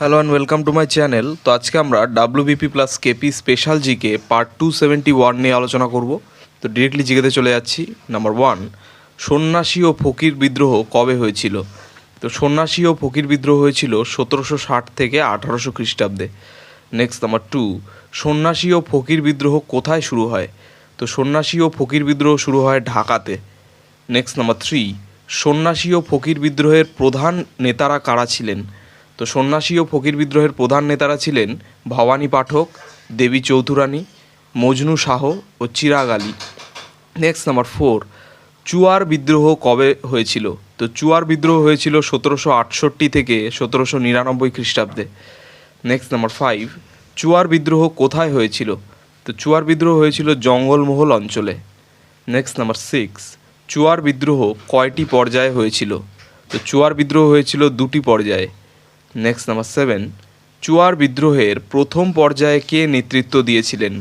Hello and welcome to my channel. তো আজকে আমরা WBP plus KP special GK part 271 নিয়ে আলোচনা করব। তো ডিরেক্টলি জিকেতে চলে যাচ্ছি। নাম্বার 1, সন্ন্যাসী ও ফকির বিদ্রোহ কবে হয়েছিল? তো সন্ন্যাসী ও ফকির বিদ্রোহ হয়েছিল 1760 থেকে 1800 খ্রিস্টাব্দে। নেক্সট নাম্বার 2, সন্ন্যাসী ও ফকির বিদ্রোহ কোথায় শুরু হয়? তো সন্ন্যাসী ও ফকির বিদ্রোহ শুরু হয় ঢাকাতে। নেক্সট নাম্বার 3, সন্ন্যাসী ও ফকির বিদ্রোহের প্রধান নেতারা কারা ছিলেন? তো সন্ন্যাসী ও ফকির বিদ্রোহের প্রধান নেতারা ছিলেন ভবানী পাঠক, দেবী চৌধুরানী, মজনু শাহ ও চিরাগ আলী। নেক্সট নাম্বার 4, চুয়ার বিদ্রোহ কবে হয়েছিল? তো চুয়ার বিদ্রোহ হয়েছিল 1768 থেকে 1799 খ্রিস্টাব্দে। নেক্সট নাম্বার 5, চুয়ার বিদ্রোহ কোথায় হয়েছিল? তো চুয়ার বিদ্রোহ হয়েছিল জঙ্গলমহল অঞ্চলে। নেক্সট নাম্বার 6, চুয়ার বিদ্রোহ কয়টি পর্যায়ে হয়েছিল? তো চুয়ার বিদ্রোহ হয়েছিল 2টি পর্যায়ে। নেক্সট নাম্বার 7, চুয়ার বিদ্রোহের প্রথম পর্যায়ে কে নেতৃত্ব দিয়েছিলেন?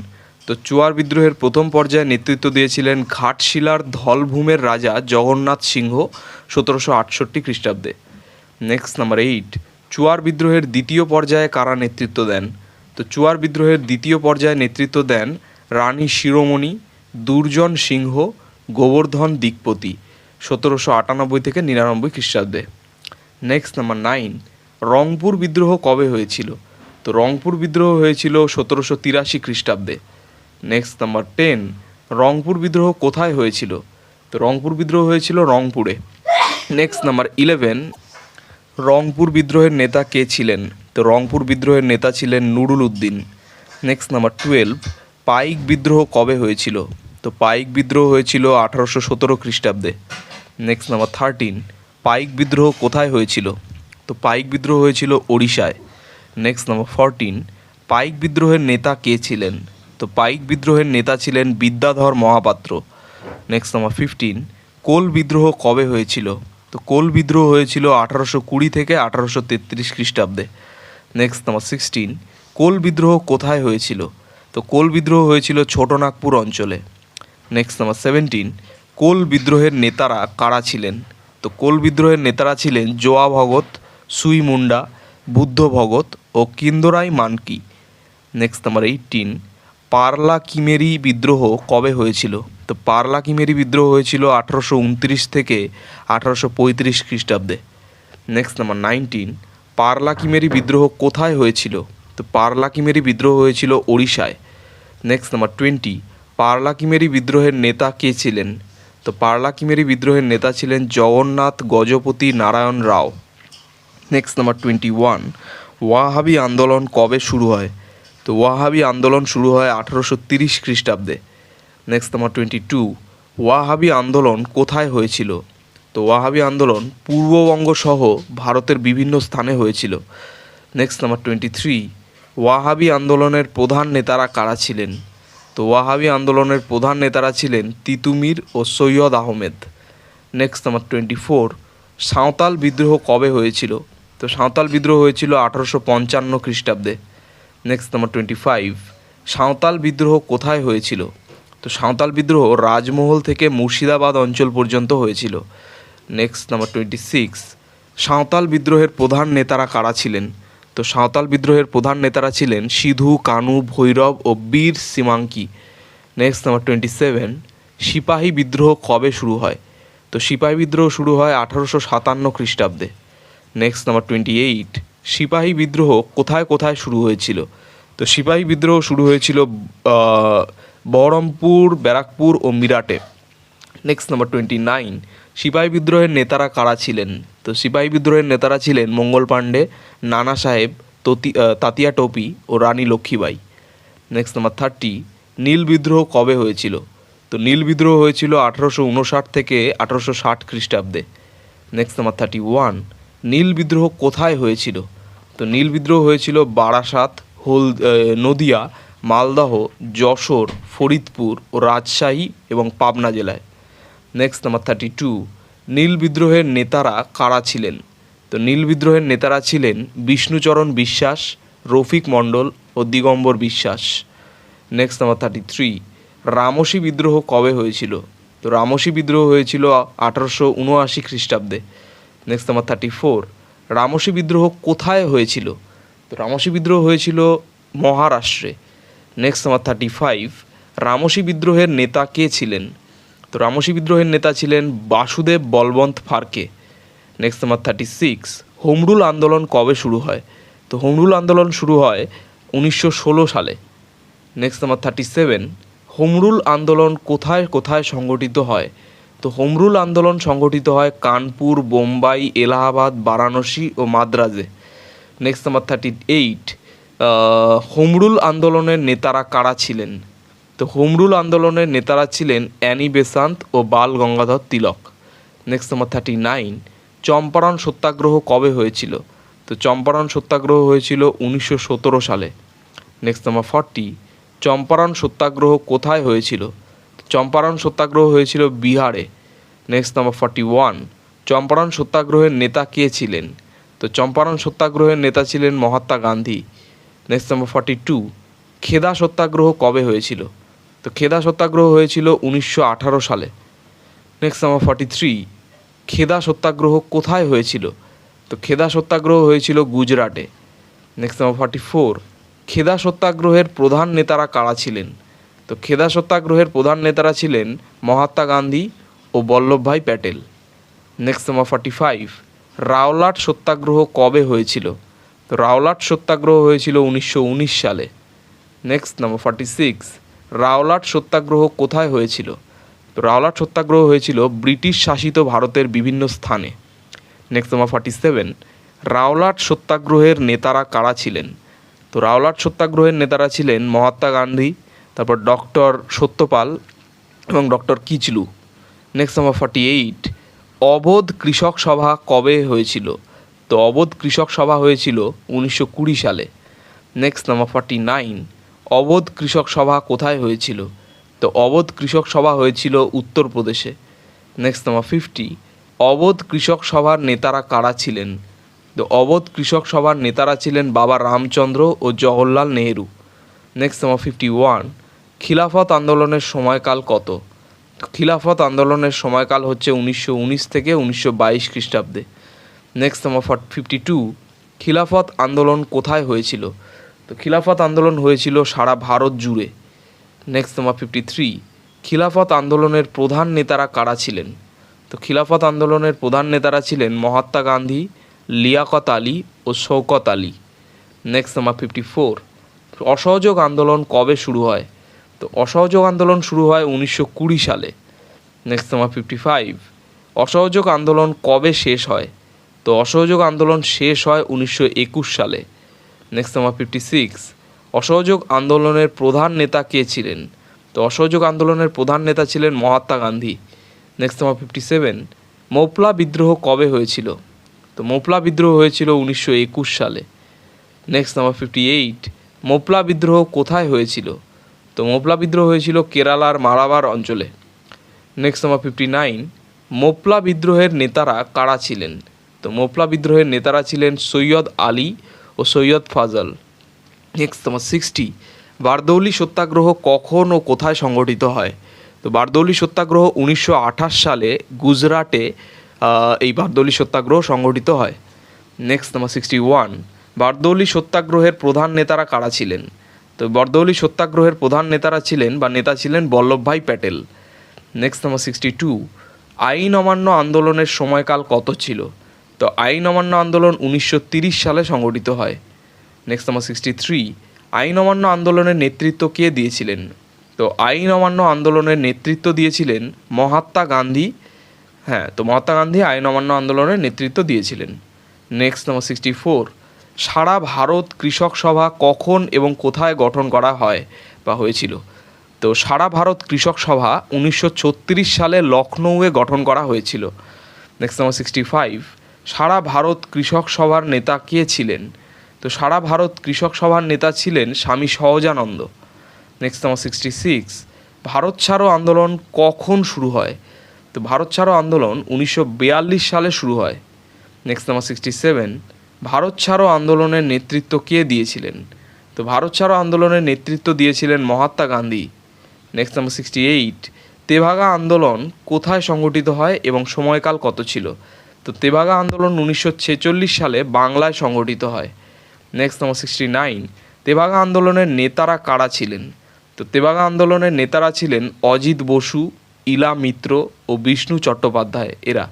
তো চুয়ার বিদ্রোহের প্রথম পর্যায়ে নেতৃত্ব দিয়েছিলেন ঘাটশিলার ধলভূমের রাজা জগন্নাথ সিংহ 1768 খ্রিস্টাব্দে। নেক্সট নাম্বার 8, চুয়ার বিদ্রোহের দ্বিতীয় পর্যায়ে কারা নেতৃত্ব দেন? তো চুয়ার বিদ্রোহের দ্বিতীয় পর্যায়ে নেতৃত্ব দেন রানী শিরোমণি, দুর্জন সিংহ, গোবর্ধন দিকপতি 1798 থেকে 99 খ্রিস্টাব্দে। নেক্সট নাম্বার 9, রংপুর বিদ্রোহ কবে হয়েছিল? তো রংপুর বিদ্রোহ হয়েছিল 1783 খ্রিস্টাব্দে। নেক্সট নাম্বার 10, রংপুর বিদ্রোহ কোথায় হয়েছিল? তো রংপুর বিদ্রোহ হয়েছিল রংপুরে। নেক্সট নাম্বার 11, রংপুর বিদ্রোহের নেতা কে ছিলেন? তো রংপুর বিদ্রোহের নেতা ছিলেন নুরুল উদ্দিন। নেক্সট নাম্বার 12, পাইক বিদ্রোহ কবে হয়েছিল? তো পাইক বিদ্রোহ হয়েছিল 1817 খ্রিস্টাব্দে। নেক্সট নাম্বার 13, পাইক বিদ্রোহ কোথায় হয়েছিল? তো পাইক বিদ্রোহ হয়েছিল ওড়িশায়। নেক্সট নাম্বার 14, পাইক বিদ্রোহের নেতা কে ছিলেন? তো পাইক বিদ্রোহের নেতা ছিলেন বিদ্যাধর মহাপাত্র। নেক্সট নাম্বার 15, কোল বিদ্রোহ কবে হয়েছিল? তো কোল বিদ্রোহ হয়েছিল 1820 থেকে 1833 খ্রিস্টাব্দে। নেক্সট নাম্বার 16, কোল বিদ্রোহ কোথায় হয়েছিল? তো কোল বিদ্রোহ হয়েছিল ছোটনাগপুর অঞ্চলে। নেক্সট নাম্বার 17, কোল বিদ্রোহের নেতারা কারা ছিলেন? তো কোল বিদ্রোহের নেতারা ছিলেন জোয়া ভগত, সুই মুন্ডা, বুদ্ধ ভগত ও কিন্দোরাই মানকি। নেক্সট নাম্বার 18, পারলা কিমেরি বিদ্রোহ কবে হয়েছিল? তো পারলা কিমেরি বিদ্রোহ হয়েছিল 1829 থেকে 1835 খ্রিস্টাব্দে। নেক্সট নাম্বার 19, পারলা কিমেরি বিদ্রোহ কোথায় হয়েছিল? তো পারলা কিমেরি বিদ্রোহ হয়েছিল ওড়িশায়। নেক্সট নাম্বার 20, পারলা কিমেরি বিদ্রোহের নেতা কে ছিলেন? তো পারলা কিমেরি বিদ্রোহের নেতা ছিলেন জগন্নাথ গজপতি নারায়ণ রাও। নেক্সট নাম্বার 21, ওয়াহাবি আন্দোলন কবে শুরু হয়? তো ওয়াহাবি আন্দোলন শুরু হয় 1830 খ্রিস্টাব্দে। নেক্সট নাম্বার 22, ওয়াহাবি আন্দোলন কোথায় হয়েছিল? তো ওয়াহাবি আন্দোলন পূর্ববঙ্গ সহ ভারতের বিভিন্ন স্থানে হয়েছিল। নেক্সট নাম্বার 23, ওয়াহাবি আন্দোলনের প্রধান নেতারা কারা ছিলেন? তো ওয়াহাবি আন্দোলনের প্রধান নেতারা ছিলেন তিতুমির ও সৈয়দ আহমেদ। নেক্সট নাম্বার 24, সাঁওতাল বিদ্রোহ কবে হয়েছিল? তো সাঁওতাল বিদ্রোহ হয়েছিল 1855 খ্রিস্টাব্দে। নেক্সট নাম্বার 25, সাঁওতাল বিদ্রোহ কোথায় হয়েছিল? তো সাঁওতাল বিদ্রোহ রাজমহল থেকে মুর্শিদাবাদ অঞ্চল পর্যন্ত হয়েছিল। নেক্সট নাম্বার 26, সাঁওতাল বিদ্রোহের প্রধান নেতারা কারা ছিলেন? তো সাঁওতাল বিদ্রোহের প্রধান নেতারা ছিলেন সিধু কানু ভৈরব ও বীর সীমাঙ্কি। নেক্সট নাম্বার 27, সিপাহী বিদ্রোহ কবে শুরু হয়? তো সিপাহী বিদ্রোহ শুরু হয় 1857 খ্রিস্টাব্দে। নেক্সট নাম্বার 28, সিপাহী বিদ্রোহ কোথায় কোথায় শুরু হয়েছিল? তো সিপাহী বিদ্রোহ শুরু হয়েছিল বহরমপুর, ব্যারাকপুর ও মিরাটে। নেক্সট নাম্বার 29, সিপাহী বিদ্রোহের নেতারা কারা ছিলেন? তো সিপাহী বিদ্রোহের নেতারা ছিলেন মঙ্গল পাণ্ডে, নানা সাহেব, তাতিয়া টোপি ও রানী লক্ষ্মীবাই। নেক্সট নাম্বার 30, নীল বিদ্রোহ কবে হয়েছিল? তো নীল বিদ্রোহ হয়েছিল 1859 থেকে 1860 খ্রিস্টাব্দে। নেক্সট নাম্বার 31, নীল বিদ্রোহ কোথায় হয়েছিল? তো নীল বিদ্রোহ হয়েছিল বারাসাত, নদিয়া, মালদহ, যশোর, ফরিদপুর ও রাজশাহী এবং পাবনা জেলায়। নেক্সট নাম্বার 32, নীল বিদ্রোহের নেতারা কারা ছিলেন? তো নীল বিদ্রোহের নেতারা ছিলেন বিষ্ণুচরণ বিশ্বাস, রফিক মণ্ডল ও দিগম্বর বিশ্বাস। নেক্সট নাম্বার 33, রামসী বিদ্রোহ কবে হয়েছিল? তো রামসী বিদ্রোহ হয়েছিল 1879 খ্রিস্টাব্দে। নেক্সট নাম্বার 34, রামসী বিদ্রোহ কোথায় হয়েছিল? তো রামসি বিদ্রোহ হয়েছিল মহারাষ্ট্রে। নেক্সট নাম্বার 35, রামসি বিদ্রোহের নেতা কে ছিলেন? তো রামসি বিদ্রোহের নেতা ছিলেন Vasudev Balwant Phadke. Next number 36, home rule আন্দোলন কবে শুরু হয়? তো হোম রুল আন্দোলন শুরু হয় 1916 সালে। নেক্সট নাম্বার 37, হোম রুল আন্দোলন কোথায় কোথায় সংগঠিত হয়? তো হোম রুল আন্দোলন সংগঠিত হয় কানপুর, বোম্বাই, এলাহাবাদ, বারাণসী ও মাদ্রাজে। নেক্সট নাম্বার 38, হোম রুল আন্দোলনের নেতারা কারা ছিলেন? তো হোম রুল আন্দোলনের নেতারা ছিলেন অ্যানি বেসান্ত ও বাল গঙ্গাধর তিলক। নেক্সট নাম্বার 39, চম্পারণ সত্যাগ্রহ কবে হয়েছিল? তো চম্পারণ সত্যাগ্রহ হয়েছিল 1917 সালে। নেক্সট নাম্বার 40, চম্পারণ সত্যাগ্রহ কোথায় হয়েছিল? চম্পারণ সত্যাগ্রহ হয়েছিল বিহারে। নেক্সট নাম্বার 41, চম্পারণ সত্যাগ্রহের নেতা কে ছিলেন? তো চম্পারণ সত্যাগ্রহের নেতা ছিলেন মহাত্মা গান্ধী। নেক্সট নাম্বার 42, খেদা সত্যাগ্রহ কবে হয়েছিল? তো খেদা সত্যাগ্রহ হয়েছিল 1918 সালে। নেক্সট নাম্বার 43, খেদা সত্যাগ্রহ কোথায় হয়েছিল? তো খেদা সত্যাগ্রহ হয়েছিল গুজরাটে। নেক্সট নাম্বার 44, খেদা সত্যাগ্রহের প্রধান নেতারা কারা ছিলেন? তো খেদা সত্যাগ্রহের প্রধান নেতারা ছিলেন মহাত্মা গান্ধী ও Vallabhbhai Patel. Next number 45, Rowlatt satyagraha কবে হয়েছিল? তো রাওলাট সত্যাগ্রহ হয়েছিল 1919 সালে। নেক্সট নাম্বার 46, রাওলাট সত্যাগ্রহ কোথায় হয়েছিল? তো রাওলাট সত্যাগ্রহ হয়েছিল ব্রিটিশ শাসিত ভারতের বিভিন্ন স্থানে। নেক্সট নাম্বার 47, রাওলাট সত্যাগ্রহের নেতারা কারা ছিলেন? তো রাওলাট সত্যাগ্রহের নেতারা ছিলেন মহাত্মা গান্ধী, তারপর ডক্টর সত্যপাল এবং ডক্টর কিচলু। নেক্সট নাম্বার 48, অবোধ কৃষক সভা কবে হয়েছিল? তো অবোধ কৃষক সভা হয়েছিল 1920 সালে। নেক্সট নাম্বার 49, অবোধ কৃষক সভা কোথায় হয়েছিল? তো অবোধ কৃষক সভা হয়েছিল উত্তরপ্রদেশে। নেক্সট নাম্বার 50, অবোধ কৃষক সভার নেতারা কারা ছিলেন? তো অবোধ কৃষক সভার নেতারা ছিলেন বাবা রামচন্দ্র ও জওহরলাল নেহেরু। নেক্সট নাম্বার 51, খিলাফত আন্দোলনের সময়কাল কত? খিলাফত আন্দোলনের সময়কাল হচ্ছে 1919 থেকে 1922 খ্রিস্টাব্দে। নেক্সট নাম্বার 52, খিলাফত আন্দোলন কোথায় হয়েছিল? তো খিলাফত আন্দোলন হয়েছিল সারা ভারত জুড়ে। নেক্সট নাম্বার 53, খিলাফত আন্দোলনের প্রধান নেতারা কারা ছিলেন? তো খিলাফত আন্দোলনের প্রধান নেতারা ছিলেন মহাত্মা গান্ধী, লিয়াকত আলী ও শওকত আলী। নেক্সট নাম্বার 54, অসহযোগ আন্দোলন কবে শুরু হয়? তো অসহযোগ আন্দোলন শুরু হয় 1920 সালে। নেক্সট নাম্বার 55, অসহযোগ আন্দোলন কবে শেষ হয়? তো অসহযোগ আন্দোলন শেষ হয় 1921 সালে। নেক্সট নাম্বার 56, অসহযোগ আন্দোলনের প্রধান নেতা কে ছিলেন? তো অসহযোগ আন্দোলনের প্রধান নেতা ছিলেন মহাত্মা গান্ধী। নেক্সট নাম্বার 57, মোপলা বিদ্রোহ কবে হয়েছিল? তো মোপলা বিদ্রোহ হয়েছিল 1921 সালে। নেক্সট নাম্বার 58, মোপলা বিদ্রোহ কোথায় হয়েছিল? তো মোপলা বিদ্রোহ হয়েছিল কেরালার মালাবার অঞ্চলে। নেক্সট নাম্বার 59, মোপলা বিদ্রোহের নেতারা কারা ছিলেন? তো মোপলা বিদ্রোহের নেতারা ছিলেন সৈয়দ আলী ও সৈয়দ ফাজল। নেক্সট নাম্বার 60, বারদৌলি সত্যাগ্রহ কখন ও কোথায় সংগঠিত হয়? তো বারদৌলি সত্যাগ্রহ 1928 সালে গুজরাটে এই বারদৌলি সত্যাগ্রহ সংগঠিত হয়। নেক্সট নাম্বার 61, বারদৌলি সত্যাগ্রহের প্রধান নেতারা কারা ছিলেন? তো বারদৌলি সত্যাগ্রহের প্রধান নেতারা ছিলেন বা নেতা ছিলেন বল্লভভাই প্যাটেল। নেক্সট নাম্বার 62, আইন অমান্য আন্দোলনের সময়কাল কত ছিল? তো আইন অমান্য আন্দোলন 1930 সালে সংগঠিত হয়। নেক্সট নাম্বার 63, আইন অমান্য আন্দোলনের নেতৃত্ব কে দিয়েছিলেন? তো আইন অমান্য আন্দোলনের নেতৃত্ব দিয়েছিলেন মহাত্মা গান্ধী। তো মহাত্মা গান্ধী আইন অমান্য আন্দোলনের নেতৃত্ব দিয়েছিলেন। নেক্সট নাম্বার 64, সারা ভারত কৃষক সভা কখন এবং কোথায় গঠন করা হয় বা হয়েছিল? তো সারা ভারত কৃষক সভা 1936 সালে লখনৌয়ে গঠন করা হয়েছিল। নেক্সট নাম্বার 65, সারা ভারত কৃষক সভার নেতা কে ছিলেন? তো সারা ভারত কৃষক সভার নেতা ছিলেন স্বামী সহজানন্দ। নেক্সট নাম্বার 66, ভারত ছাড়ো আন্দোলন কখন শুরু হয়? তো ভারত ছাড়ো আন্দোলন 1942 সালে শুরু হয়। নেক্সট নাম্বার 67, ভারত ছাড়ো আন্দোলনের নেতৃত্ব কে দিয়েছিলেন? তো ভারত ছাড়ো আন্দোলনের নেতৃত্ব দিয়েছিলেন মহাত্মা গান্ধী। নেক্সট নাম্বার 68, তেভাগা আন্দোলন কোথায় সংগঠিত হয় এবং সময়কাল কত ছিল? তো তেভাগা আন্দোলন 1946 সালে বাংলায় সংগঠিত হয়। নেক্সট নম্বর 69, তেভাগা আন্দোলনের নেতারা কারা ছিলেন? তো তেভাগা আন্দোলনের নেতারা ছিলেন অজিত বসু, ইলা মিত্র ও বিষ্ণু চট্টোপাধ্যায় এরা।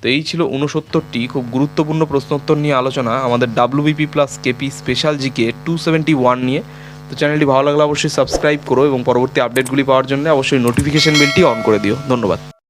তো এই ছিল 69টি খুব গুরুত্বপূর্ণ প্রশ্নোত্তর নিয়ে আলোচনা আমাদের WBP plus KP special GK 271 নিয়ে। তো চ্যানেলটি ভালো লাগলে অবশ্যই সাবস্ক্রাইব করো এবং পরবর্তী আপডেটগুলি পাওয়ার জন্য অবশ্যই নোটিফিকেশন বেলটি অন করে দিও। ধন্যবাদ।